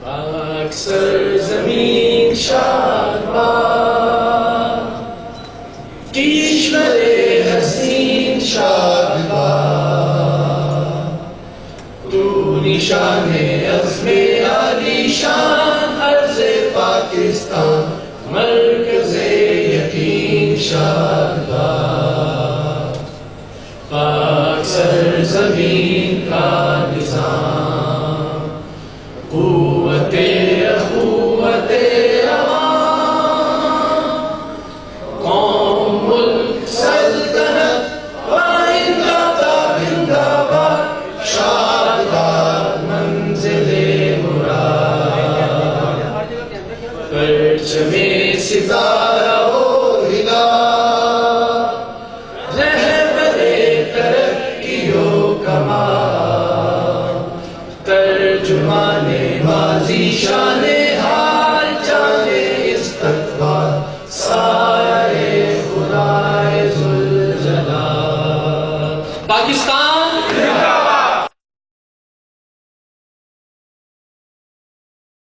پاک سرزمین شادباد، کشور حسین شادباد، تو نشان عزم عالی شان، عرض پاکستان مرکز یقین شادباد، پاک سرزمین کا نظام، قوت عوام، قوم ملک سلطنت آئندہ زندہ باد، شادباد منزل مراد، پرچم ستارہ و ہلال، رہبر ترقی و کمال، ترجمان ماضی شان حال، جانے استقبال سایہ خدائے ذوالجلال۔ پاکستان